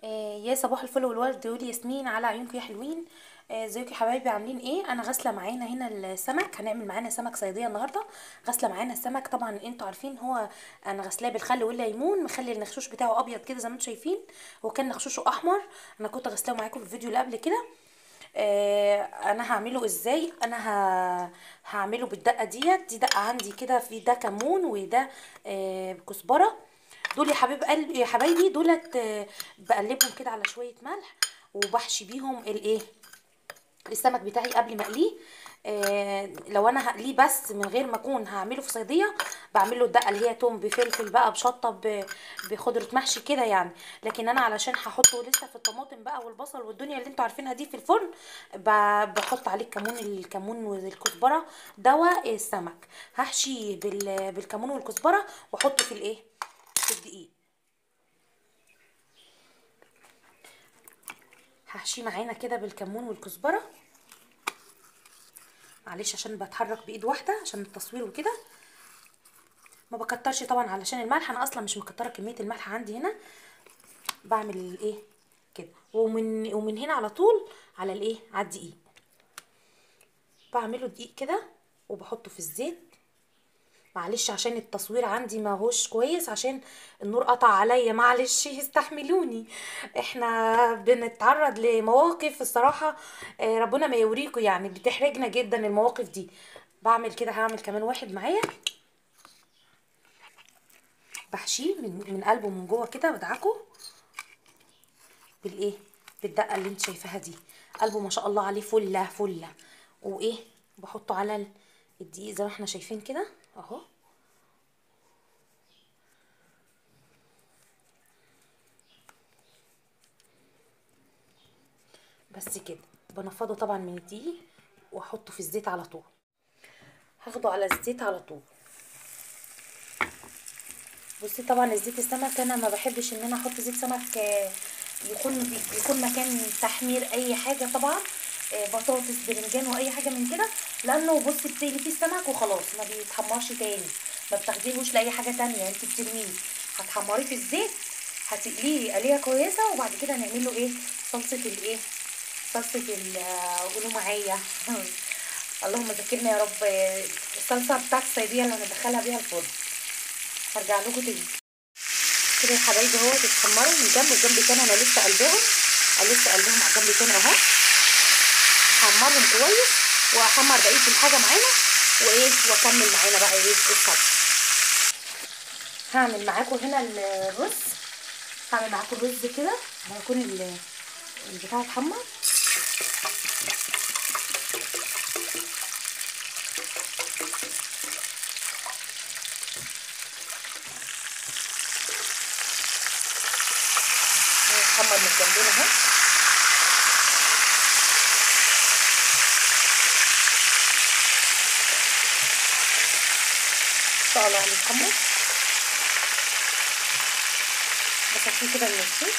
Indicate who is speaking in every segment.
Speaker 1: يا صباح الفل والورد والياسمين على عيونكم يا حلوين. ازيكم يا حبايبي، عاملين ايه؟ انا غاسله معانا هنا السمك، هنعمل معانا سمك صياديه النهارده. غاسله معانا السمك، طبعا انتوا عارفين هو انا غاسلاه بالخل والليمون، مخلي النخشوش بتاعه ابيض كده زي ما انتوا شايفين. هو كان نخشوشه احمر. انا كنت غاسلاه معاكم في الفيديو اللي قبل كده. انا هعمله ازاي؟ هعمله بالدقه دي دقه عندي كده، في ده كمون وده كزبره. دول يا حبيب قلبي يا حبايبي دولت، بقلبهم كده على شويه ملح، وبحشي بيهم الايه، السمك بتاعي قبل ما اقليه. لو انا هقليه بس من غير ما اكون هعمله في صيديه، بعمل له الدقه اللي هي توم بفلفل بقى بشطه بخضره محشي كده يعني. لكن انا علشان هحطه لسه في الطماطم بقى والبصل والدنيا اللي انتوا عارفينها دي في الفرن، بحط عليه الكمون والكزبره. دواء السمك هحشي بالكمون والكزبره، واحطه في الايه، في الدقيق. هحشيه معانا كده بالكمون والكزبره. معلش عشان بتحرك بايد واحده عشان التصوير وكده. ما بكترش طبعا علشان الملح، انا اصلا مش مكتره كميه الملح عندي هنا. بعمل الايه كده، ومن هنا على طول على الايه، على الدقيق. بعمله دقيق كده وبحطه في الزيت. معلش عشان التصوير عندي ما هوش كويس، عشان النور قطع عليا، معلش استحملوني. احنا بنتعرض لمواقف الصراحة، ربنا ما يوريكم، يعني بتحرجنا جدا المواقف دي. بعمل كده، هعمل كمان واحد معايا. بحشيه من قلبه من جوه كده، بدعكه بالايه، بالدقه اللي انت شايفاها دي. قلبه ما شاء الله عليه فله فله. وايه، بحطه على الدقيق زي ما احنا شايفين كده اهو. بس كده بنفضه طبعا من الدقيق، واحطه في الزيت على طول. هاخده على الزيت على طول. بصي طبعا الزيت السمك انا ما بحبش ان انا احط زيت سمك، يكون مكان تحمير اي حاجه طبعا، بطاطس بتنجان واي حاجه من كده. لانه بصي بتقلي فيه السمك وخلاص، ما بيتحمرش تاني. ما بتاخديهوش لاي حاجه تانية، انت بترميه. هتحمريه في الزيت، هتقليه قليه كويسه، وبعد كده هنعمل له ايه، صلصه الايه، صلصه قولوا معايا اللهم ذكرنا يا رب. الصلصه بتاعت الصيديه اللي هندخلها بيها الفرن. هرجع لكم تاني كده يا حبايبي اهو. تتحمروا من جنب والجنب التاني، انا لسه قلبهم، على الجنب التاني اهو. احمرهم كويس، واحمر بقيه الحاجه معانا، وايه، واكمل معانا بقى ايه الصلصه. هعمل معاكم هنا الرز. هعمل معاكم الرز كده لما يكون البتاع اتحمر. اتحمر من جنبنا اهو. ان شاء الله هنتحمر. بصفيه كده من الزيت.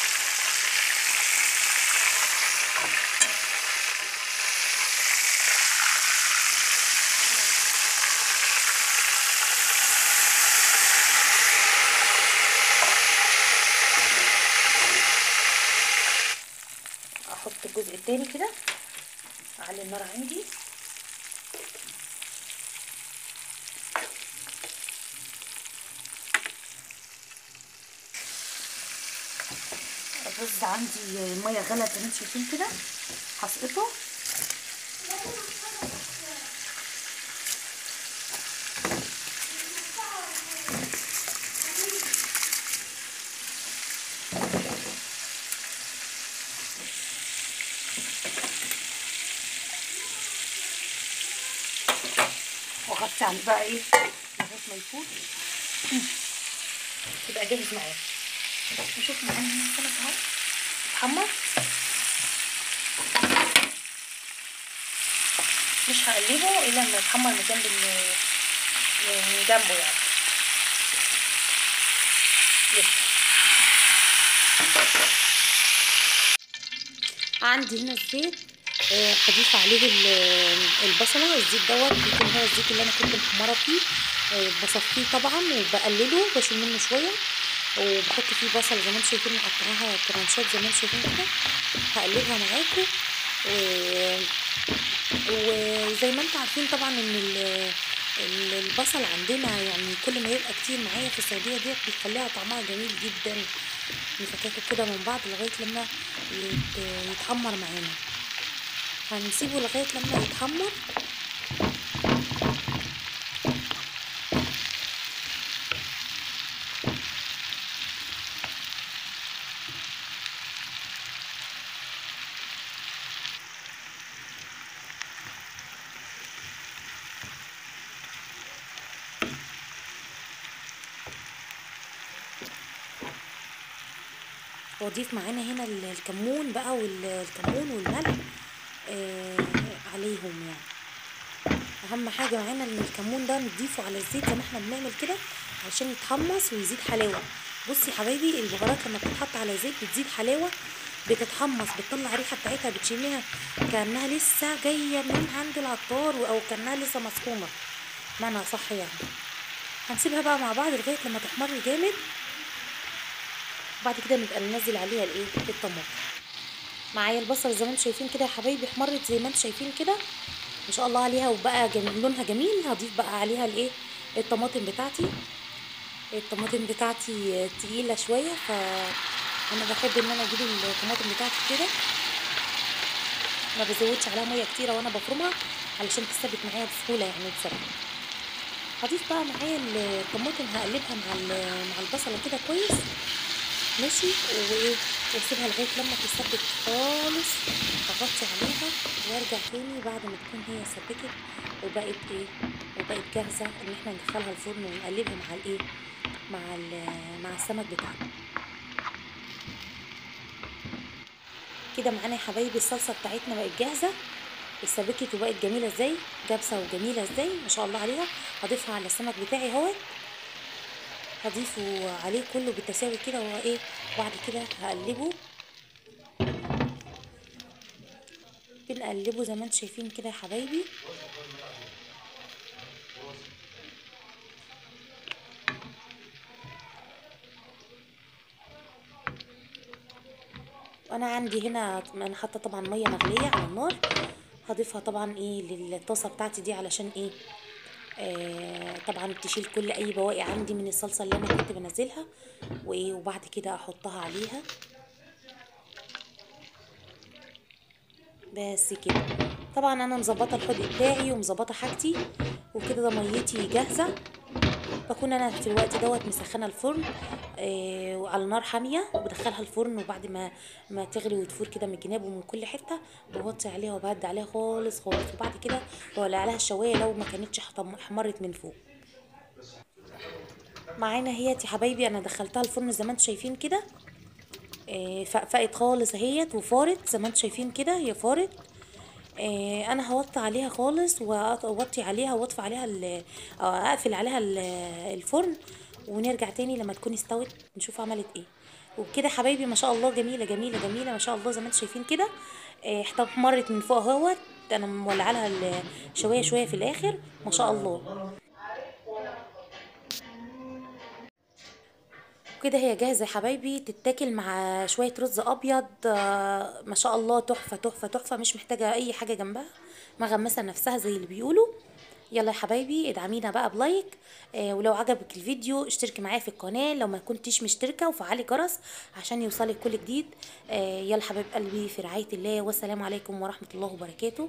Speaker 1: احط الجزء التاني كده، اعلي النار عندي. الرز عندي الميه غلت زي ما انتم شايفين كده، هسقطه. واغطي عليه بقى ايه لغايه ما يفوت، يبقى جاهز معايا. نشوف معانا هنا السمك اهو اتحمر. مش هقلبه الا لما يتحمر من جنب من جنبه يعني. لسه عندي هنا الزيت، هضيف عليه البصله. الزيت دوت بيكون هو الزيت اللي انا كنت محمره فيه. بصفيه طبعا وبقلله، بشيل منه شويه، وبحط فيه بصل زي ما انتم شايفين، مقطعاها كرانشات زي ما انتم شايفين كده. هقلبها معاكم وزي ما انتم عارفين طبعا ان البصل عندنا يعني كل ما يبقى كتير معايا في الصياديه ديت بيخليها طعمها جميل جدا. نفككه كده من بعض لغايه لما يتحمر معانا. هنسيبه لغايه لما يتحمر. واضيف معانا هنا الكمون بقى والكمون والملح عليهم يعني. اهم حاجه معانا ان الكمون ده نضيفه على الزيت زي ما احنا بنعمل كده علشان يتحمص ويزيد حلاوه. بصي يا حبايبي، البهارات لما بتتحط على زيت بتزيد حلاوه، بتتحمص، بتطلع ريحه بتاعتها، بتشميها كانها لسه جايه من عند العطار او كانها لسه مسخونه، معنى صح يعني. هنسيبها بقى مع بعض لغايه لما تحمر جامد، وبعد كده نبقى ننزل عليها الايه الطماطم. معايا البصل زي ما انتم شايفين كده يا حبايبي، احمرت زي ما انتم شايفين كده ما شاء الله عليها، وبقى لونها جميل. هضيف بقى عليها الايه الطماطم بتاعتي. الطماطم بتاعتي تقيله شويه، فانا بحب ان انا اجيب الطماطم بتاعتي كده، ما بزودش عليها ميه كتيره وانا بفرمها علشان تثبت معايا بسهوله يعني بسرعه. هضيف بقى معايا الطماطم، هقلبها مع البصله كده كويس ماشي، وايه واسيبها لغايه لما تتسبك خالص. اغطي عليها وارجع تاني بعد ما تكون هي سبكت وبقت ايه وبقت جاهزه ان احنا ندخلها الفرن ونقلبها مع الايه مع السمك بتاعنا. كده معانا يا حبايبي الصلصه بتاعتنا بقت جاهزه، اتسبكت وبقت جميله ازاي، جابسه وجميله ازاي ما شاء الله عليها. هضيفها على السمك بتاعي اهوت، هضيفه عليه كله بالتساوي كده وايه، وبعد كده هقلبه. بنقلبه زي ما انتم شايفين كده يا حبايبي. وانا عندي هنا انا حاطه طبعا ميه مغليه على النار، هضيفها طبعا ايه للطاسه بتاعتي دي علشان ايه طبعا تشيل كل اي بواقي عندي من الصلصه اللي انا كنت بنزلها، وايه وبعد كده احطها عليها بس كده. طبعا انا مظبطه الحدق بتاعي ومظبطه حاجتي وكده، ده ميتي جاهزه. بكون انا في الوقت دوت مسخنه الفرن وعلى نار حاميه، وبدخلها الفرن، وبعد ما تغلي وتفور كده من الجناب ومن كل حته بوطي عليها وبهدي عليها خالص خالص، وبعد كده بولع عليها الشوايه لو ما كانتش احمرت من فوق. معانا اهيت يا حبايبي، انا دخلتها الفرن زي ما انتم شايفين كده فقفقت خالص اهيت وفارت زي ما انتم شايفين كده هي فارت. انا هوطي عليها خالص واوطي عليها واطفي عليها اقفل عليها الفرن، ونرجع تاني لما تكون استوت نشوف عملت ايه. وبكده حبايبي ما شاء الله جميله جميله جميله ما شاء الله زي ما انتم شايفين كده. احمرت من فوق اهوت، انا مولعه لها شويه شويه في الاخر ما شاء الله. وكده هي جاهزه يا حبايبي، تتاكل مع شويه رز ابيض ما شاء الله تحفه تحفه تحفه، مش محتاجه اي حاجه جنبها، مغمسه نفسها زي اللي بيقولوا. يلا يا حبايبي ادعمينا بقى بلايك، ولو عجبك الفيديو اشتركي معايا في القناه لو ما كنتيش مشتركه، وفعلي جرس عشان يوصلك كل جديد. يلا حبايب قلبي في رعايه الله، والسلام عليكم ورحمه الله وبركاته.